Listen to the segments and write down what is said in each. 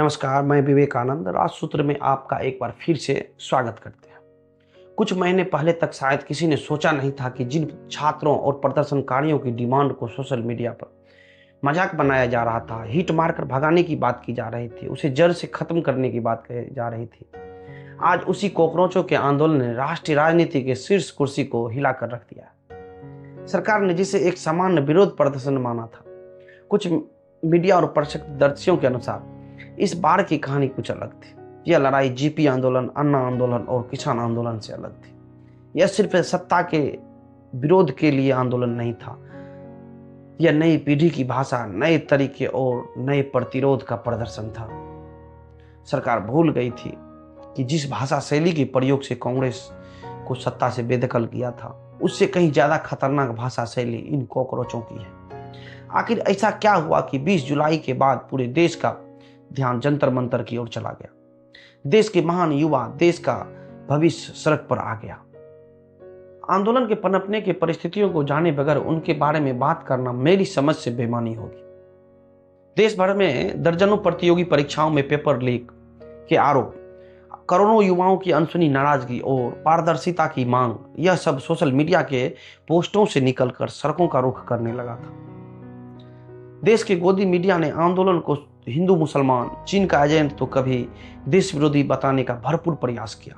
नमस्कार, मैं विवेकानंद राजसूत्र में आपका एक बार फिर से स्वागत करते हैं। कुछ महीने पहले तक शायद किसी ने सोचा नहीं था कि जिन छात्रों और प्रदर्शनकारियों की डिमांड को सोशल मीडिया पर मजाक बनाया जा रहा था, हिट मारकर भगाने की बात की जा रही थी, उसे जड़ से खत्म करने की बात कही जा रही थी। आज उसी कॉकरोचों के आंदोलन ने राष्ट्रीय राजनीति के शीर्ष कुर्सी को हिलाकर रख दिया। सरकार ने जिसे एक सामान्य विरोध प्रदर्शन माना था, कुछ मीडिया और प्रत्यक्षदर्शियों के अनुसार इस बार की कहानी कुछ अलग थी। यह लड़ाई जीपी आंदोलन, अन्ना आंदोलन और किसान आंदोलन से अलग थी। यह सिर्फ सत्ता के विरोध के लिए आंदोलन नहीं था। यह नई पीढ़ी की भाषा, नए तरीके और नए प्रतिरोध का प्रदर्शन था। सरकार भूल गई थी कि जिस भाषा शैली के प्रयोग से कांग्रेस को सत्ता से बेदखल किया था, उससे कहीं ज्यादा खतरनाक भाषा शैली इन कॉकरोचों की है। आखिर ऐसा क्या हुआ कि 20 जुलाई के बाद पूरे देश का ध्यान जंतर मंतर की ओर चला गया? देश के महान युवा, देश का भविष्य सड़क पर आ गया। आंदोलन के पनपने की परिस्थितियों को जाने बगैर उनके बारे में बात करना मेरी समझ से बेईमानी होगी। देश भर में दर्जनों प्रतियोगी परीक्षाओं में पेपर लीक के आरोप, करोड़ों युवाओं की अनसुनी नाराजगी और पारदर्शिता की मांग, यह सब सोशल मीडिया के पोस्टों से निकलकर सड़कों का रुख करने लगा था। देश के गोदी मीडिया ने आंदोलन को हिंदू मुसलमान, चीन का एजेंट तो कभी देश विरोधी बताने का भरपूर प्रयास किया,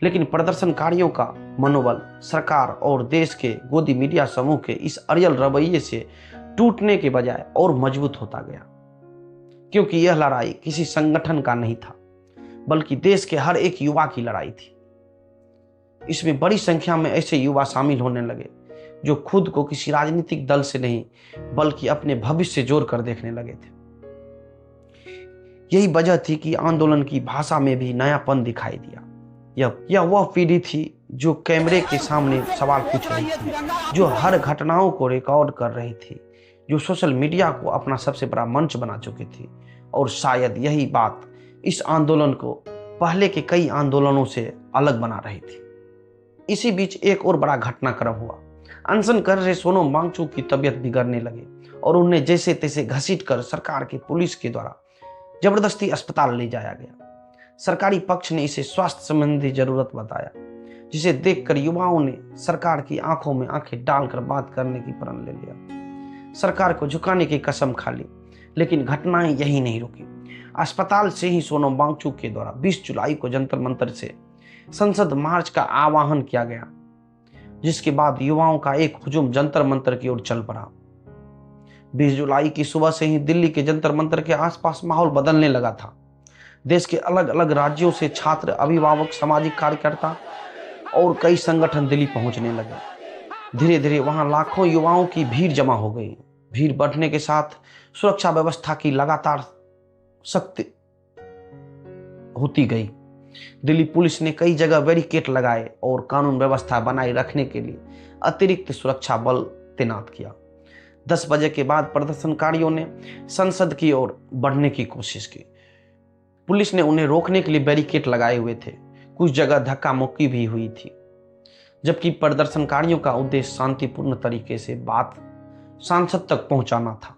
लेकिन प्रदर्शनकारियों का मनोबल सरकार और देश के गोदी मीडिया समूह के इस अड़ियल रवैये से टूटने के बजाय और मजबूत होता गया। क्योंकि यह लड़ाई किसी संगठन का नहीं था, बल्कि देश के हर एक युवा की लड़ाई थी। इसमें बड़ी संख्या में ऐसे युवा शामिल होने लगे जो खुद को किसी राजनीतिक दल से नहीं, बल्कि अपने भविष्य से जोड़कर देखने लगे थे। यही वजह थी कि आंदोलन की भाषा में भी नयापन दिखाई दिया। यह वह पीढ़ी थी जो कैमरे के सामने सवाल पूछ रही थी, जो हर घटनाओं को रिकॉर्ड कर रही थी, जो सोशल मीडिया को अपना सबसे बड़ा मंच बना चुकी थी। और शायद यही बात इस आंदोलन को पहले के कई आंदोलनों से अलग बना रही थी। इसी बीच एक और बड़ा घटनाक्रम हुआ। अनशन कर रहे सोनम वांगचुक की तबीयत बिगड़ने लगी और उन्हें जैसे तैसे घसीटकर सरकार की पुलिस के द्वारा जबरदस्ती अस्पताल ले जाया गया। सरकारी पक्ष ने इसे स्वास्थ्य संबंधी जरूरत बताया, जिसे देखकर युवाओं ने सरकार की आंखों में आंखें डालकर बात करने की प्रण ले लिया। सरकार को झुकाने की कसम खा ली, लेकिन घटनाएं यही नहीं रुकी। अस्पताल से ही सोनम वांगचुक के द्वारा 20 जुलाई को जंतर मंतर से संसद मार्च का आह्वान किया गया, जिसके बाद युवाओं का एक हुजूम जंतर मंतर की ओर चल पड़ा। 20 जुलाई की सुबह से ही दिल्ली के जंतर मंतर के आसपास माहौल बदलने लगा था। देश के अलग अलग राज्यों से छात्र, अभिभावक, सामाजिक कार्यकर्ता और कई संगठन दिल्ली पहुंचने लगे। धीरे धीरे वहां लाखों युवाओं की भीड़ जमा हो गई। भीड़ बढ़ने के साथ सुरक्षा व्यवस्था की लगातार सख्त होती गई। दिल्ली पुलिस ने कई जगह बैरिकेड लगाए और कानून व्यवस्था बनाए रखने के लिए अतिरिक्त सुरक्षा बल तैनात किया। 10 बजे के बाद प्रदर्शनकारियों ने संसद की ओर बढ़ने की कोशिश की। पुलिस ने उन्हें रोकने के लिए बैरिकेड लगाए हुए थे। कुछ जगह धक्का मुक्की भी हुई थी, जबकि प्रदर्शनकारियों का उद्देश्य शांतिपूर्ण तरीके से बात सांसद तक पहुंचाना था।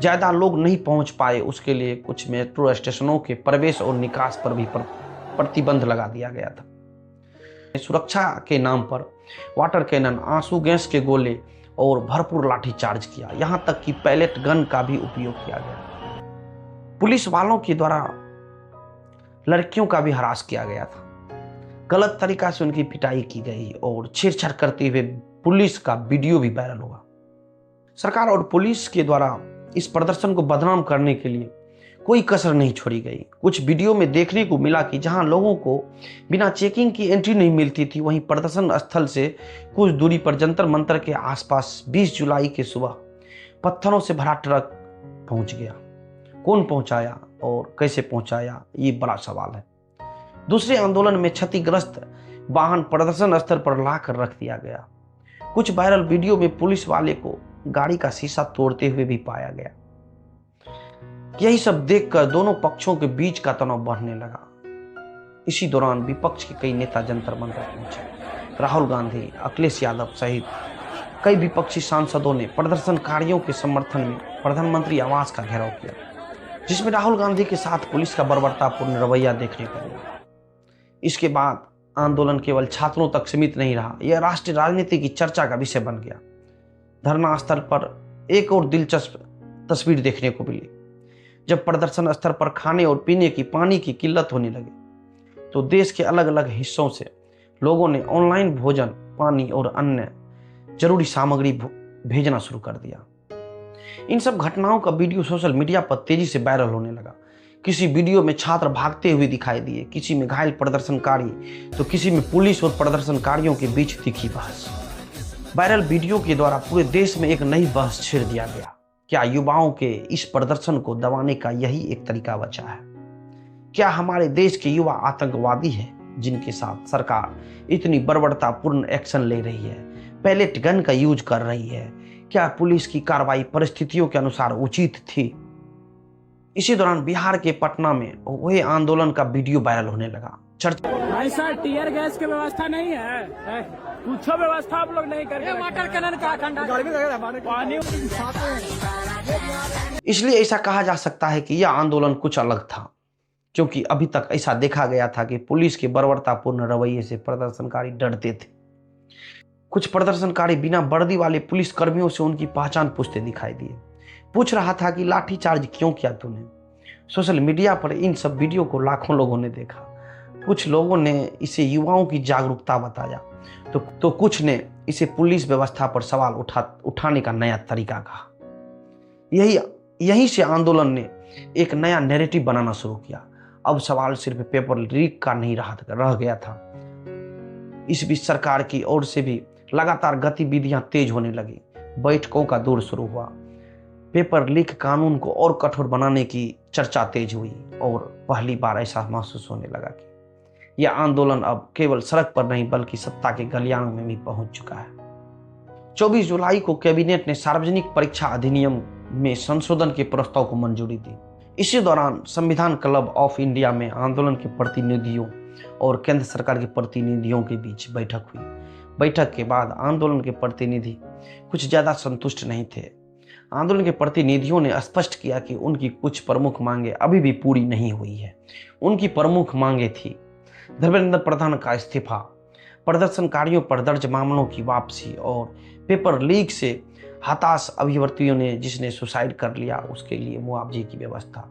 ज्यादा लोग नहीं पहुंच पाए, उसके लिए कुछ मेट्रो स्टेशनों के प्रवेश और निकास पर भी प्रतिबंध लगा दिया गया था। सुरक्षा के नाम पर वाटर कैनन, आंसू गैस के गोले और भरपूर लाठीचार्ज किया। यहां तक कि पैलेट गन का भी उपयोग किया गया। पुलिस वालों के द्वारा लड़कियों का भी हरास किया गया था। गलत तरीका से उनकी पिटाई की गई और छेड़छाड़ करते हुए पुलिस का वीडियो भी वायरल हुआ। सरकार और पुलिस के द्वारा इस प्रदर्शन को बदनाम करने के लिए कोई कसर नहीं छोड़ी गई। कुछ वीडियो में देखने को मिला कि जहां लोगों को बिना चेकिंग की एंट्री नहीं मिलती थी, वहीं प्रदर्शन स्थल से कुछ दूरी पर जंतर मंतर के आसपास 20 जुलाई के सुबह पत्थरों से भरा ट्रक पहुंच गया। कौन पहुंचाया और कैसे पहुंचाया, ये बड़ा सवाल है। दूसरे आंदोलन में क्षतिग्रस्त वाहन प्रदर्शन स्थल पर लाकर रख दिया गया। कुछ वायरल वीडियो में पुलिस वाले को गाड़ी का शीशा तोड़ते हुए भी पाया गया। यही सब देखकर दोनों पक्षों के बीच का तनाव बढ़ने लगा। इसी दौरान विपक्ष के कई नेता जंतर मंतर पहुंचे। राहुल गांधी, अखिलेश यादव सहित कई विपक्षी सांसदों ने प्रदर्शनकारियों के समर्थन में प्रधानमंत्री आवास का घेराव किया। जिसमें राहुल गांधी के साथ पुलिस का बर्बरतापूर्ण रवैया देखने को मिला। इसके बाद आंदोलन केवल छात्रों तक सीमित नहीं रहा, यह राष्ट्रीय राजनीति की चर्चा का विषय बन गया। धरना स्थल पर एक और दिलचस्प तस्वीर देखने को मिली। जब प्रदर्शन स्थल पर खाने और पीने की पानी की किल्लत होने लगी तो देश के अलग अलग हिस्सों से लोगों ने ऑनलाइन भोजन, पानी और अन्य जरूरी सामग्री भेजना शुरू कर दिया। इन सब घटनाओं का वीडियो सोशल मीडिया पर तेजी से वायरल होने लगा। किसी वीडियो में छात्र भागते हुए दिखाई दिए, किसी में घायल प्रदर्शनकारी, तो किसी में पुलिस और प्रदर्शनकारियों के बीच तीखी बहस। वायरल वीडियो के द्वारा पूरे देश में एक नई बहस छेड़ दिया गया। क्या युवाओं के इस प्रदर्शन को दबाने का यही एक तरीका बचा है? क्या हमारे देश के युवा आतंकवादी हैं जिनके साथ सरकार इतनी बर्बरतापूर्ण एक्शन ले रही है, पैलेट गन का यूज कर रही है? क्या पुलिस की कार्रवाई परिस्थितियों के अनुसार उचित थी? इसी दौरान बिहार के पटना में हुए आंदोलन का वीडियो वायरल होने लगा। ऐसा टीयर गैस की व्यवस्था नहीं है, कुछ व्यवस्था आप लोग नहीं करते। वाटर कैनन का पानी, इसलिए ऐसा कहा जा सकता है कि यह आंदोलन कुछ अलग था, क्योंकि अभी तक ऐसा देखा गया था कि पुलिस के बर्बरतापूर्ण रवैये से प्रदर्शनकारी डरते थे। कुछ प्रदर्शनकारी बिना वर्दी वाले पुलिस कर्मियों से उनकी पहचान पूछते दिखाई दिए। पूछ रहा था कि लाठीचार्ज क्यों किया तूने। सोशल मीडिया पर इन सब वीडियो को लाखों लोगों ने देखा। कुछ लोगों ने इसे युवाओं की जागरूकता बताया, तो कुछ ने इसे पुलिस व्यवस्था पर सवाल उठाने का नया तरीका कहा। यहीं से आंदोलन ने एक नया नैरेटिव बनाना शुरू किया। अब सवाल सिर्फ पेपर लीक का नहीं रह गया था। इस बीच सरकार की ओर से भी लगातार गतिविधियां तेज होने लगी। बैठकों का दौर शुरू हुआ। पेपर लीक कानून को और कठोर बनाने की चर्चा तेज हुई और पहली बार ऐसा महसूस होने लगा कि यह आंदोलन अब केवल सड़क पर नहीं बल्कि सत्ता के गलियारों में भी पहुंच चुका है। 24 जुलाई को कैबिनेट ने सार्वजनिक परीक्षा अधिनियम में संशोधन के प्रस्ताव को मंजूरी दी। इसी दौरान संविधान क्लब ऑफ इंडिया में आंदोलन के प्रतिनिधियों और केंद्र सरकार के प्रतिनिधियों के बीच बैठक हुई। बैठक के बाद आंदोलन के प्रतिनिधि कुछ ज्यादा संतुष्ट नहीं थे। आंदोलन के प्रतिनिधियों ने स्पष्ट किया कि उनकी कुछ प्रमुख मांगे अभी भी पूरी नहीं हुई है। उनकी प्रमुख मांगे थी धर्मेंद्र प्रधान का इस्तीफा, प्रदर्शनकारियों पर दर्ज मामलों की वापसी और पेपर लीक से हताश अभ्यर्थियों ने जिसने सुसाइड कर लिया उसके लिए मुआवजे की व्यवस्था।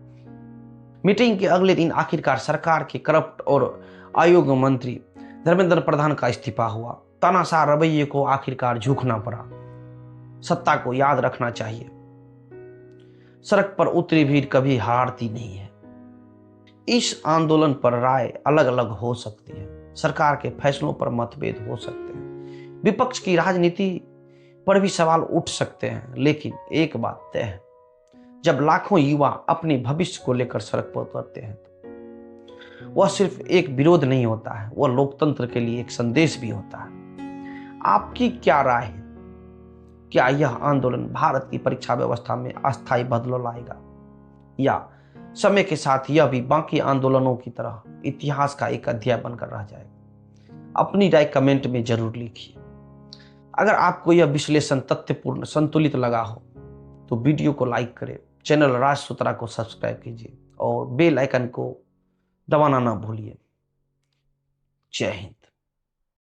मीटिंग के अगले दिन आखिरकार सरकार के करप्ट और आयोग मंत्री धर्मेंद्र प्रधान का इस्तीफा हुआ। तानाशाह रवैये को आखिरकार झुकना पड़ा। सत्ता को याद रखना चाहिए, सड़क पर उतरी भीड़ कभी हारती नहीं है। इस आंदोलन पर राय अलग अलग हो सकती है, सरकार के फैसलों पर मतभेद हो सकते हैं, विपक्ष की राजनीति पर भी सवाल उठ सकते हैं, लेकिन एक बात तय है, जब लाखों युवा अपने भविष्य को लेकर सड़क पर उतरते हैं तो वह सिर्फ एक विरोध नहीं होता है, वह लोकतंत्र के लिए एक संदेश भी होता है। आपकी क्या राय है? क्या यह आंदोलन भारत की परीक्षा व्यवस्था में अस्थायी बदलाव लाएगा या समय के साथ यह भी बाकी आंदोलनों की तरह इतिहास का एक अध्याय बनकर रह जाएगा? अपनी राय कमेंट में जरूर लिखिए। अगर आपको यह विश्लेषण तथ्यपूर्ण संतुलित लगा हो तो वीडियो को लाइक करें, चैनल राज सूत्रा को सब्सक्राइब कीजिए और बेल आइकन को दबाना ना भूलिए। जय हिंद।